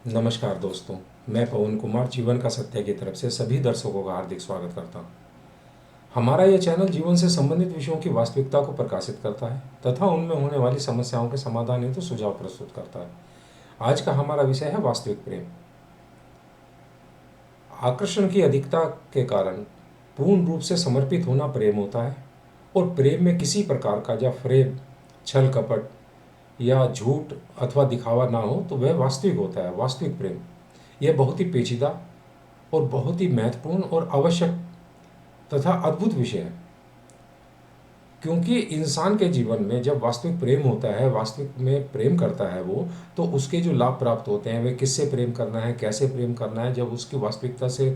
नमस्कार दोस्तों, मैं पवन कुमार जीवन का सत्य की तरफ से सभी दर्शकों का हार्दिक स्वागत करता हूं। हमारा यह चैनल जीवन से संबंधित विषयों की वास्तविकता को प्रकाशित करता है तथा उनमें होने वाली समस्याओं के समाधान हेतु सुझाव प्रस्तुत करता है। आज का हमारा विषय है वास्तविक प्रेम। आकर्षण की अधिकता के कारण पूर्ण रूप से समर्पित होना प्रेम होता है, और प्रेम में किसी प्रकार का जब फ्रेब, छल कपट या झूठ अथवा दिखावा ना हो तो वह वास्तविक होता है। वास्तविक प्रेम यह बहुत ही पेचीदा और बहुत ही महत्वपूर्ण और आवश्यक तथा अद्भुत विषय है, क्योंकि इंसान के जीवन में जब वास्तविक प्रेम होता है, वास्तविक में प्रेम करता है वो, तो उसके जो लाभ प्राप्त होते हैं, वे किससे प्रेम करना है, कैसे प्रेम करना है, जब उसकी वास्तविकता से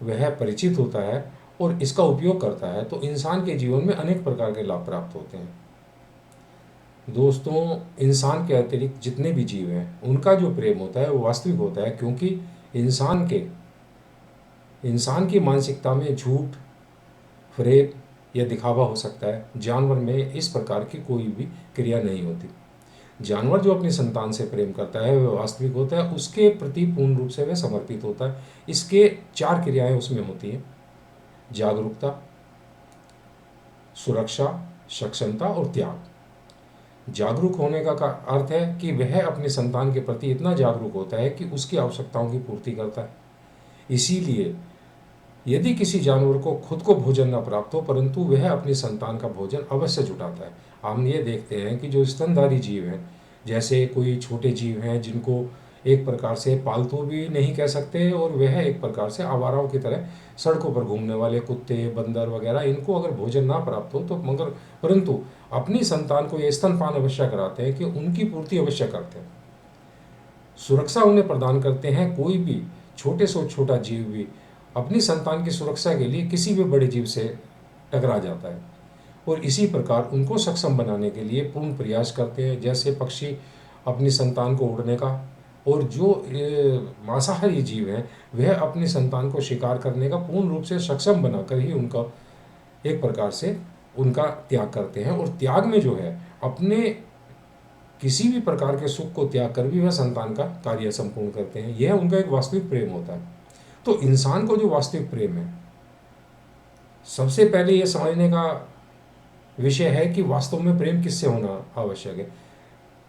वह परिचित होता है और इसका उपयोग करता है, तो इंसान के जीवन में अनेक प्रकार के लाभ प्राप्त होते हैं। दोस्तों, इंसान के अतिरिक्त जितने भी जीव हैं उनका जो प्रेम होता है वो वास्तविक होता है, क्योंकि इंसान की मानसिकता में झूठ, फ्रेब या दिखावा हो सकता है। जानवर में इस प्रकार की कोई भी क्रिया नहीं होती। जानवर जो अपनी संतान से प्रेम करता है वह वास्तविक होता है, उसके प्रति पूर्ण रूप से वह समर्पित होता है। इसके चार क्रियाएं उसमें होती हैं: जागरूकता, सुरक्षा, सक्षमता और त्याग। जागरूक होने का अर्थ है कि वह अपनी संतान के प्रति इतना जागरूक होता है कि उसकी आवश्यकताओं की पूर्ति करता है। इसीलिए यदि किसी जानवर को खुद को भोजन न प्राप्त हो, परंतु वह अपनी संतान का भोजन अवश्य जुटाता है। हम ये देखते हैं कि जो स्तनधारी जीव हैं, जैसे कोई छोटे जीव हैं जिनको एक प्रकार से पालतू भी नहीं कह सकते, और वह एक प्रकार से आवाराओं की तरह सड़कों पर घूमने वाले कुत्ते, बंदर वगैरह, इनको अगर भोजन ना प्राप्त हो तो मगर परंतु अपनी संतान को ये स्तनपान अवश्य कराते हैं कि उनकी पूर्ति अवश्य करते हैं। सुरक्षा उन्हें प्रदान करते हैं। कोई भी छोटे से छोटा जीव भी अपनी संतान की सुरक्षा के लिए किसी भी बड़े जीव से टकरा जाता है, और इसी प्रकार उनको सक्षम बनाने के लिए पूर्ण प्रयास करते हैं। जैसे पक्षी अपनी संतान को उड़ने का, और जो मांसाहारी जीव हैं वह अपनी संतान को शिकार करने का पूर्ण रूप से सक्षम बनाकर ही उनका एक प्रकार से उनका त्याग करते हैं। और त्याग में जो है, अपने किसी भी प्रकार के सुख को त्याग कर भी वह संतान का कार्य संपूर्ण करते हैं। यह उनका एक वास्तविक प्रेम होता है। तो इंसान को जो वास्तविक प्रेम है, सबसे पहले यह समझने का विषय है कि वास्तव में प्रेम किससे होना आवश्यक है।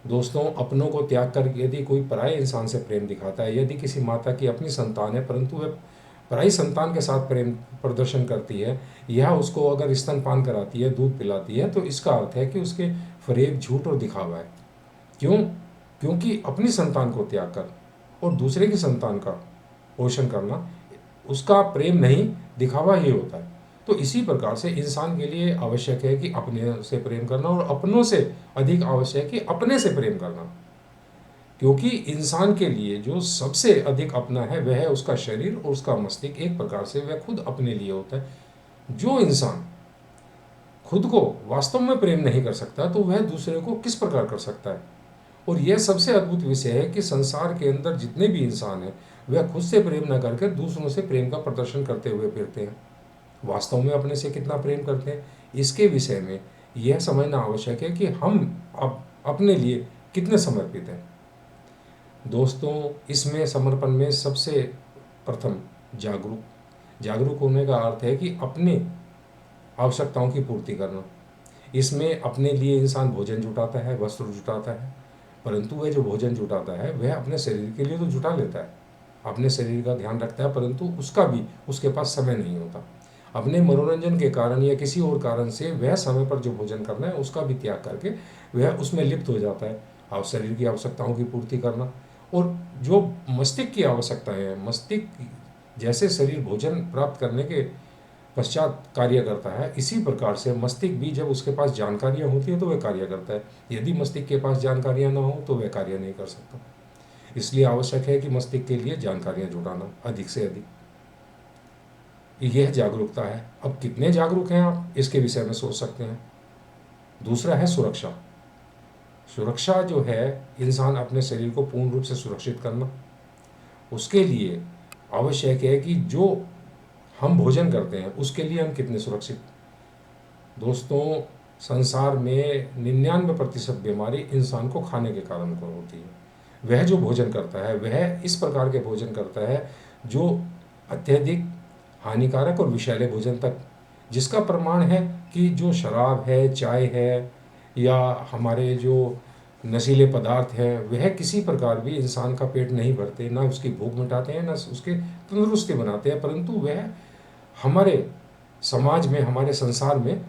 दोस्तों, अपनों को त्याग कर यदि कोई पराये इंसान से प्रेम दिखाता है, यदि किसी माता की अपनी संतान है परंतु वह पराई संतान के साथ प्रेम प्रदर्शन करती है, या उसको अगर स्तनपान कराती है, दूध पिलाती है, तो इसका अर्थ है कि उसके फरेब, झूठ और दिखावा है। क्यों? क्योंकि अपनी संतान को त्याग कर और दूसरे की संतान का पोषण करना उसका प्रेम नहीं, दिखावा ही होता है। तो इसी प्रकार से इंसान के लिए आवश्यक है कि अपने से प्रेम करना, और अपनों से अधिक आवश्यक है कि अपने से प्रेम करना। क्योंकि इंसान के लिए जो सबसे अधिक अपना है वह है उसका शरीर और उसका मस्तिष्क। एक प्रकार से वह खुद अपने लिए होता है। जो इंसान खुद को वास्तव में प्रेम नहीं कर सकता तो वह दूसरे को किस प्रकार कर सकता है। और यह सबसे अद्भुत विषय है कि संसार के अंदर जितने भी इंसान हैं वह खुद से प्रेम न करके दूसरों से प्रेम का प्रदर्शन करते हुए फिरते हैं। वास्तव में अपने से कितना प्रेम करते हैं, इसके विषय में यह समझना आवश्यक है कि हम अब अपने लिए कितने समर्पित हैं। दोस्तों, इसमें समर्पण में सबसे प्रथम जागरूक होने का अर्थ है कि अपने आवश्यकताओं की पूर्ति करना। इसमें अपने लिए इंसान भोजन जुटाता है, वस्त्र जुटाता है, परंतु वह जो भोजन जुटाता है वह अपने शरीर के लिए तो जुटा लेता है, अपने शरीर का ध्यान रखता है, परंतु उसका भी उसके पास समय नहीं होता। अपने मनोरंजन के कारण या किसी और कारण से वह समय पर जो भोजन करना है उसका भी त्याग करके वह उसमें लिप्त हो जाता है। और शरीर की आवश्यकताओं की पूर्ति करना, और जो मस्तिष्क की आवश्यकताएं हैं, मस्तिष्क जैसे शरीर भोजन प्राप्त करने के पश्चात कार्य करता है, इसी प्रकार से मस्तिष्क भी जब उसके पास जानकारियां होती हैं तो वह कार्य करता है। यदि मस्तिष्क के पास जानकारियां ना हो तो वह कार्य नहीं कर सकता। इसलिए आवश्यक है कि मस्तिष्क के लिए जानकारियां जुटाना अधिक से अधिक। यह जागरूकता है। अब कितने जागरूक हैं आप, इसके विषय में सोच सकते हैं। दूसरा है सुरक्षा। सुरक्षा जो है, इंसान अपने शरीर को पूर्ण रूप से सुरक्षित करना। उसके लिए आवश्यक है कि जो हम भोजन करते हैं उसके लिए हम कितने सुरक्षित। दोस्तों, संसार में 99% बीमारी इंसान को खाने के कारण को होती है। वह जो भोजन करता है वह इस प्रकार के भोजन करता है जो अत्यधिक हानिकारक और विषैले भोजन तक, जिसका प्रमाण है कि जो शराब है, चाय है, या हमारे जो नशीले पदार्थ हैं, वह किसी प्रकार भी इंसान का पेट नहीं भरते, ना उसकी भूख मिटाते हैं, ना उसके तंदुरुस्ती बनाते हैं, परंतु वह हमारे समाज में, हमारे संसार में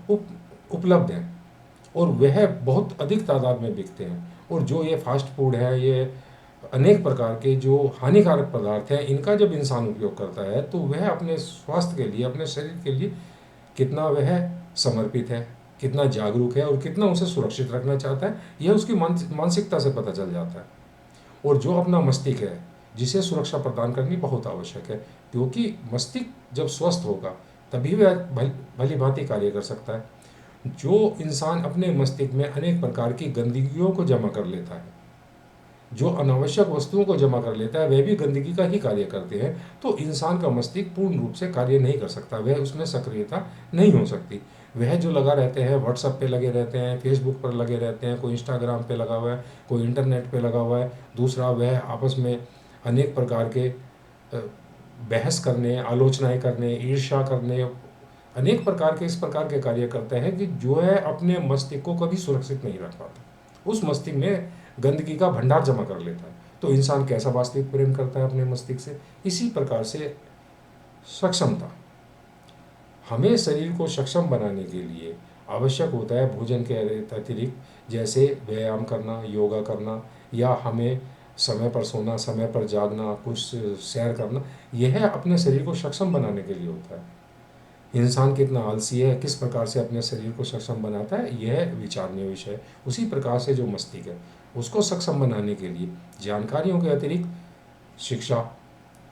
उपलब्ध हैं और वह बहुत अधिक तादाद में बिकते हैं। और जो ये फास्ट फूड है, ये अनेक प्रकार के जो हानिकारक पदार्थ हैं, इनका जब इंसान उपयोग करता है तो वह अपने स्वास्थ्य के लिए, अपने शरीर के लिए कितना वह समर्पित है, कितना जागरूक है और कितना उसे सुरक्षित रखना चाहता है, यह उसकी मानसिकता से पता चल जाता है। और जो अपना मस्तिष्क है, जिसे सुरक्षा प्रदान करनी बहुत आवश्यक है, क्योंकि मस्तिष्क जब स्वस्थ होगा तभी वह भली भांति कार्य कर सकता है। जो इंसान अपने मस्तिष्क में अनेक प्रकार की गंदगियों को जमा कर लेता है, जो अनावश्यक वस्तुओं को जमा कर लेता है, वह भी गंदगी का ही कार्य करते हैं, तो इंसान का मस्तिष्क पूर्ण रूप से कार्य नहीं कर सकता, वह उसमें सक्रियता नहीं हो सकती। वह जो लगा रहते हैं, व्हाट्सएप पे लगे रहते हैं, फेसबुक पर लगे रहते हैं, कोई इंस्टाग्राम पे लगा हुआ है, कोई इंटरनेट पे लगा हुआ है, दूसरा वह आपस में अनेक प्रकार के बहस करने, आलोचनाएं करने, ईर्ष्या करने, अनेक प्रकार के इस प्रकार के कार्य करते हैं कि जो है अपने मस्तिष्क को कभी सुरक्षित नहीं रख पाता, उस मस्तिष्क में गंदगी का भंडार जमा कर लेता है। तो इंसान कैसा वास्तविक प्रेम करता है अपने मस्तिष्क से? इसी प्रकार से सक्षमता, हमें शरीर को सक्षम बनाने के लिए आवश्यक होता है भोजन के अतिरिक्त, जैसे व्यायाम करना, योगा करना, या हमें समय पर सोना, समय पर जागना, कुछ सैर करना, यह अपने शरीर को सक्षम बनाने के लिए होता है। इंसान कितना आलसी है, किस प्रकार से अपने शरीर को सक्षम बनाता है, यह विचारणीय विषय है। उसी प्रकार से जो मस्तिष्क है, उसको सक्षम बनाने के लिए जानकारियों के अतिरिक्त शिक्षा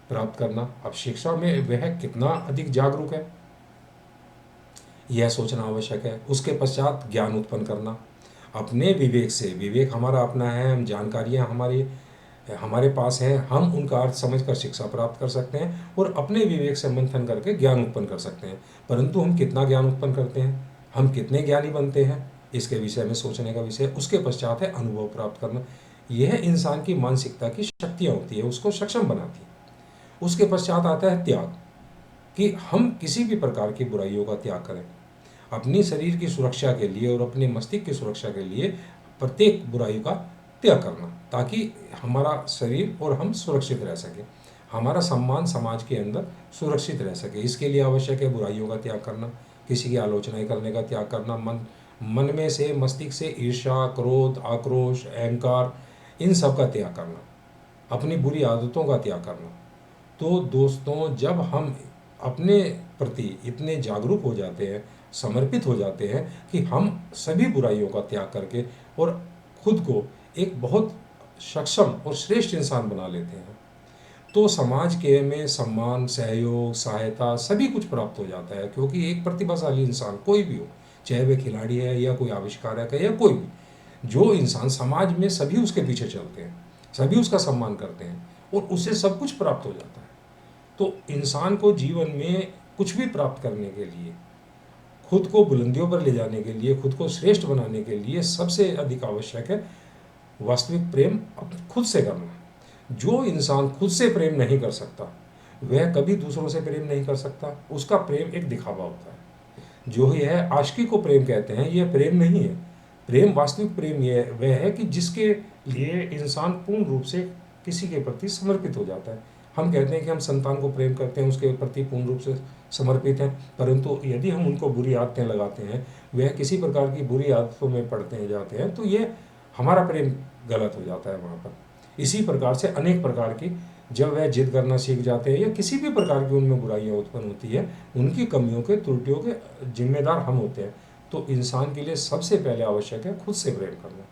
प्राप्त करना। अब शिक्षा में वह कितना अधिक जागरूक है, यह सोचना आवश्यक है। उसके पश्चात ज्ञान उत्पन्न करना अपने विवेक से। विवेक हमारा अपना है, हम जानकारियाँ हमारे पास हैं, हम उनका अर्थ समझकर शिक्षा प्राप्त कर सकते हैं और अपने विवेक से मंथन करके ज्ञान उत्पन्न कर सकते हैं। परंतु हम कितना ज्ञान उत्पन्न करते हैं, हम कितने ज्ञानी बनते हैं, इसके विषय में सोचने का विषय। उसके पश्चात है अनुभव प्राप्त करना। यह इंसान की मानसिकता की शक्तियाँ होती है, उसको सक्षम बनाती है। उसके पश्चात आता है त्याग, कि हम किसी भी प्रकार की बुराइयों का त्याग करें अपनी शरीर की सुरक्षा के लिए और अपने मस्तिष्क की सुरक्षा के लिए। प्रत्येक बुराई का त्याग करना, ताकि हमारा शरीर और हम सुरक्षित रह सकें, हमारा सम्मान समाज के अंदर सुरक्षित रह सके। इसके लिए आवश्यक है बुराइयों का त्याग करना, किसी की आलोचना करने का त्याग करना, मन में से, मस्तिष्क से ईर्ष्या, क्रोध, आक्रोश, अहंकार, इन सब का त्याग करना, अपनी बुरी आदतों का त्याग करना। तो दोस्तों, जब हम अपने प्रति इतने जागरूक हो जाते हैं, समर्पित हो जाते हैं कि हम सभी बुराइयों का त्याग करके और खुद को एक बहुत सक्षम और श्रेष्ठ इंसान बना लेते हैं, तो समाज के में सम्मान, सहयोग, सहायता सभी कुछ प्राप्त हो जाता है। क्योंकि एक प्रतिभाशाली इंसान कोई भी हो, चाहे वह खिलाड़ी है या कोई आविष्कारक है या कोई भी, जो इंसान समाज में सभी उसके पीछे चलते हैं, सभी उसका सम्मान करते हैं और उससे सब कुछ प्राप्त हो जाता है। तो इंसान को जीवन में कुछ भी प्राप्त करने के लिए, खुद को बुलंदियों पर ले जाने के लिए, खुद को श्रेष्ठ बनाने के लिए सबसे अधिक आवश्यक है वास्तविक प्रेम खुद से करना। जो इंसान खुद से प्रेम नहीं कर सकता, वह कभी दूसरों से प्रेम नहीं कर सकता। उसका प्रेम एक दिखावा होता है। जो यह आशिकी को प्रेम कहते हैं, यह प्रेम नहीं है। प्रेम, वास्तविक प्रेम यह वह है कि जिसके लिए इंसान पूर्ण रूप से किसी के प्रति समर्पित हो जाता है। हम कहते हैं कि हम संतान को प्रेम करते हैं, उसके प्रति पूर्ण रूप से समर्पित हैं, परंतु यदि हम उनको बुरी आदतें लगाते हैं, वह किसी प्रकार की बुरी आदतों में पड़ते जाते हैं, तो ये हमारा प्रेम गलत हो जाता है वहाँ पर। इसी प्रकार से अनेक प्रकार की, जब वह जिद करना सीख जाते हैं या किसी भी प्रकार की उनमें बुराइयाँ उत्पन्न होती है, उनकी कमियों के, त्रुटियों के जिम्मेदार हम होते हैं। तो इंसान के लिए सबसे पहले आवश्यक है खुद से प्रेम करना।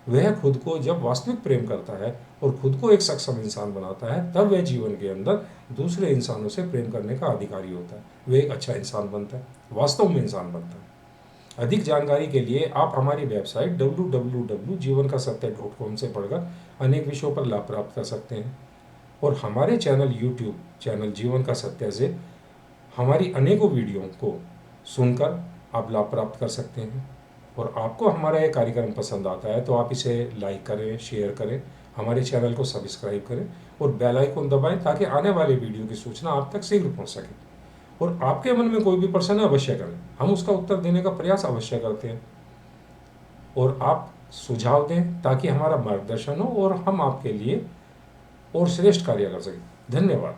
वह खुद को जब वास्तविक प्रेम करता है और खुद को एक सक्षम इंसान बनाता है, तब वह जीवन के अंदर दूसरे इंसानों से प्रेम करने का अधिकारी होता है, वह एक अच्छा इंसान बनता है, वास्तव में इंसान बनता है। अधिक जानकारी के लिए आप हमारी वेबसाइट www.jivankasatya.com से पढ़कर अनेक विषयों पर लाभ प्राप्त कर सकते हैं और हमारे चैनल यूट्यूब चैनल जीवन का सत्य से हमारी अनेकों वीडियो को सुनकर आप लाभ प्राप्त कर सकते हैं। और आपको हमारा ये कार्यक्रम पसंद आता है तो आप इसे लाइक करें, शेयर करें, हमारे चैनल को सब्सक्राइब करें और बेल आइकन दबाएं ताकि आने वाले वीडियो की सूचना आप तक शीघ्र पहुंच सके। और आपके मन में कोई भी प्रश्न अवश्य करें, हम उसका उत्तर देने का प्रयास अवश्य करते हैं। और आप सुझाव दें ताकि हमारा मार्गदर्शन हो और हम आपके लिए और श्रेष्ठ कार्य कर सकें। धन्यवाद।